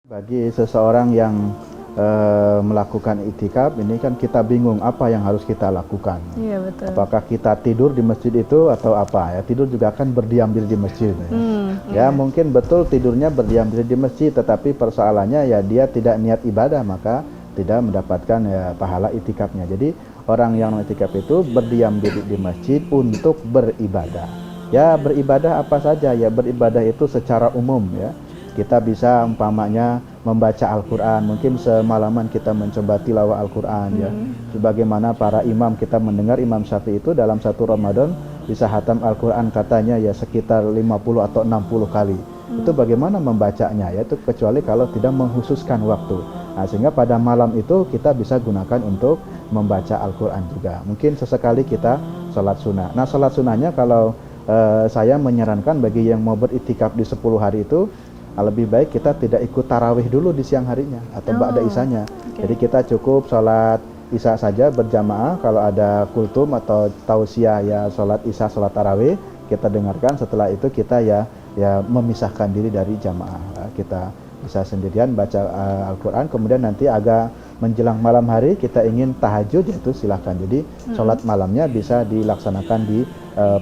Bagi seseorang yang melakukan itikaf, ini kan kita bingung apa yang harus kita lakukan. Iya, betul. Apakah kita tidur di masjid itu atau apa ya? Tidur juga kan berdiam diri di masjid. Ya, mungkin betul tidurnya berdiam diri di masjid, tetapi persoalannya ya dia tidak niat ibadah, maka tidak mendapatkan ya pahala itikafnya. Jadi orang yang itikaf itu berdiam diri di masjid untuk beribadah. Ya, beribadah apa saja ya? Beribadah itu secara umum ya. Kita bisa umpamanya membaca Al-Quran, mungkin semalaman kita mencoba tilawah Al-Quran ya. Sebagaimana para imam, kita mendengar Imam Syafi'i itu dalam satu Ramadan bisa hatam Al-Quran katanya ya sekitar 50 atau 60 kali. Itu bagaimana membacanya ya, itu kecuali kalau tidak menghususkan waktu. Nah, sehingga pada malam itu kita bisa gunakan untuk membaca Al-Quran juga. Mungkin sesekali kita sholat sunnah. Nah, sholat sunnahnya kalau saya menyarankan bagi yang mau beritikaf di 10 hari itu, lebih baik kita tidak ikut tarawih dulu di siang harinya atau ba'da isanya. Jadi kita cukup sholat isya saja berjamaah. Kalau ada kultum atau tausiah ya sholat isya, sholat tarawih kita dengarkan. Setelah itu kita ya memisahkan diri dari jamaah. Kita bisa sendirian baca Al-Quran. Kemudian nanti agak menjelang malam hari kita ingin tahajud, yaitu silahkan. Jadi sholat malamnya bisa dilaksanakan di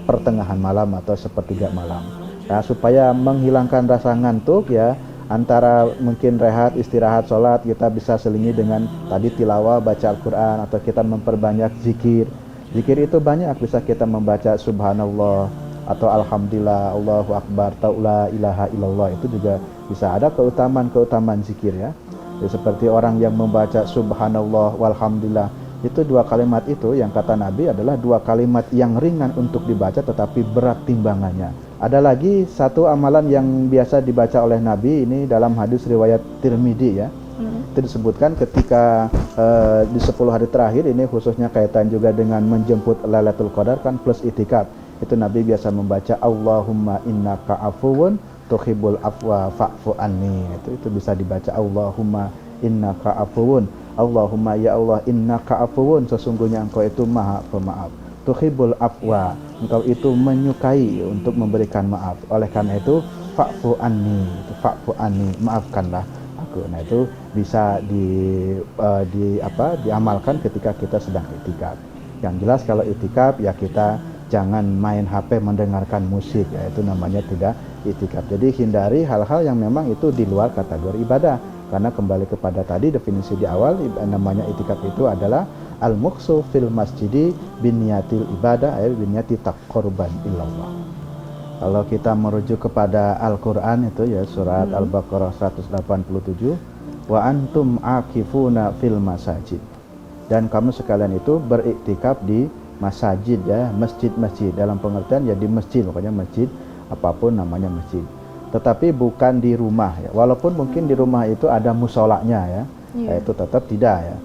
pertengahan malam atau sepertiga malam. Nah, supaya menghilangkan rasa ngantuk ya, antara mungkin rehat, istirahat, sholat, kita bisa selingi dengan tadi tilawah, baca Al-Quran, atau kita memperbanyak zikir. Zikir itu banyak, bisa kita membaca subhanallah, atau alhamdulillah, Allahu Akbar, atau la ilaha illallah. Itu juga bisa ada keutamaan zikir ya. Jadi seperti orang yang membaca subhanallah walhamdulillah, itu dua kalimat itu yang kata Nabi adalah dua kalimat yang ringan untuk dibaca tetapi berat timbangannya. Ada lagi satu amalan yang biasa dibaca oleh Nabi, ini dalam hadis riwayat Tirmidzi ya. Itu disebutkan ketika di 10 hari terakhir, ini khususnya kaitan juga dengan menjemput Lailatul Qadar kan plus itikaf. Itu Nabi biasa membaca Allahumma innaka afuwun tuhibbul afwa fa'fu anni. Itu bisa dibaca Allahumma innaka afuwun. Allahumma ya Allah innaka afuwun, sesungguhnya engkau itu maha pemaaf. Tuhibbul afwa, engkau itu menyukai untuk memberikan maaf. Oleh karena itu fa'fu anni, maafkanlah aku. Nah, itu bisa diamalkan ketika kita sedang itikaf. Yang jelas kalau itikaf ya kita jangan main HP mendengarkan musik ya, itu namanya tidak itikaf. Jadi hindari hal-hal yang memang itu di luar kategori ibadah. Karena kembali kepada tadi definisi di awal, namanya itikaf itu adalah al-muqsu fil masjidi binniyatil ibadah ay binniyati taqarruban illallah. Kalau kita merujuk kepada Al-Qur'an itu ya surat Al-Baqarah 187, wa antum akifuna fil masajid. Dan kamu sekalian itu beriktikaf di masajid ya, masjid-masjid, dalam pengertian ya di masjid, pokoknya masjid apapun namanya masjid. Tetapi bukan di rumah ya. Walaupun mungkin di rumah itu ada musolanya ya, itu tetap tidak ya.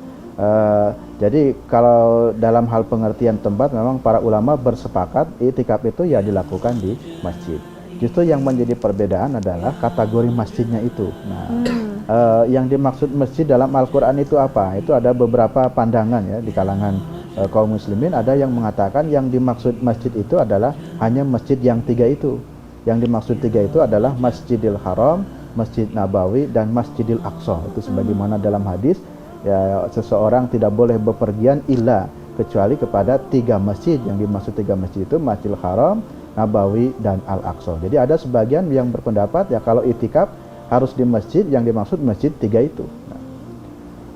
Jadi kalau dalam hal pengertian tempat, memang para ulama bersepakat itikaf itu ya dilakukan di masjid. Justru yang menjadi perbedaan adalah kategori masjidnya itu. Nah, yang dimaksud masjid dalam Al-Quran itu apa? Itu ada beberapa pandangan ya di kalangan kaum muslimin. Ada yang mengatakan yang dimaksud masjid itu adalah hanya masjid yang tiga itu. Yang dimaksud tiga itu adalah Masjidil Haram, Masjid Nabawi, dan Masjidil Aqsa. Itu sebagaimana dalam hadis ya, seseorang tidak boleh bepergian illa kecuali kepada tiga masjid. Yang dimaksud tiga masjid itu Masjidil Haram, Nabawi, dan Al-Aqsa. Jadi ada sebagian yang berpendapat ya kalau itikaf harus di masjid, yang dimaksud masjid tiga itu. Nah,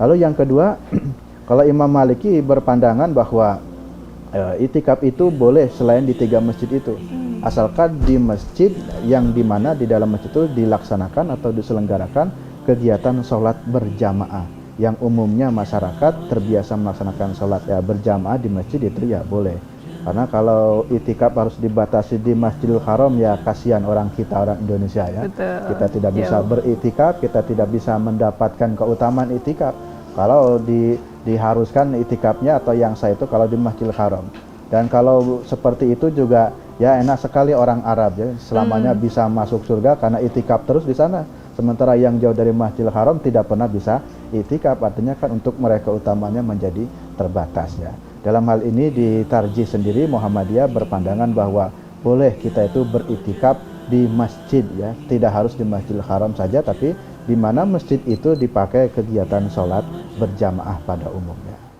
lalu yang kedua, kalau Imam Maliki berpandangan bahwa itikaf itu boleh selain di tiga masjid itu, asalkan di masjid yang dimana di dalam masjid itu dilaksanakan atau diselenggarakan kegiatan sholat berjamaah, yang umumnya masyarakat terbiasa melaksanakan sholat ya berjamaah di masjid, itu ya boleh. Karena kalau itikaf harus dibatasi di Masjidil Haram ya kasihan orang kita, orang Indonesia ya. Betul. Kita tidak bisa beritikaf, kita tidak bisa mendapatkan keutamaan itikaf kalau diharuskan itikafnya atau yang sah itu kalau di Masjidil Haram. Dan kalau seperti itu juga ya enak sekali orang Arab ya, selamanya bisa masuk surga karena itikaf terus di sana. Sementara yang jauh dari Masjidil Haram tidak pernah bisa itikaf, artinya kan untuk mereka utamanya menjadi terbatas ya. Dalam hal ini di Tarjih sendiri Muhammadiyah berpandangan bahwa boleh kita itu beritikaf di masjid ya, tidak harus di Masjidil Haram saja, tapi di mana masjid itu dipakai kegiatan sholat berjamaah pada umumnya.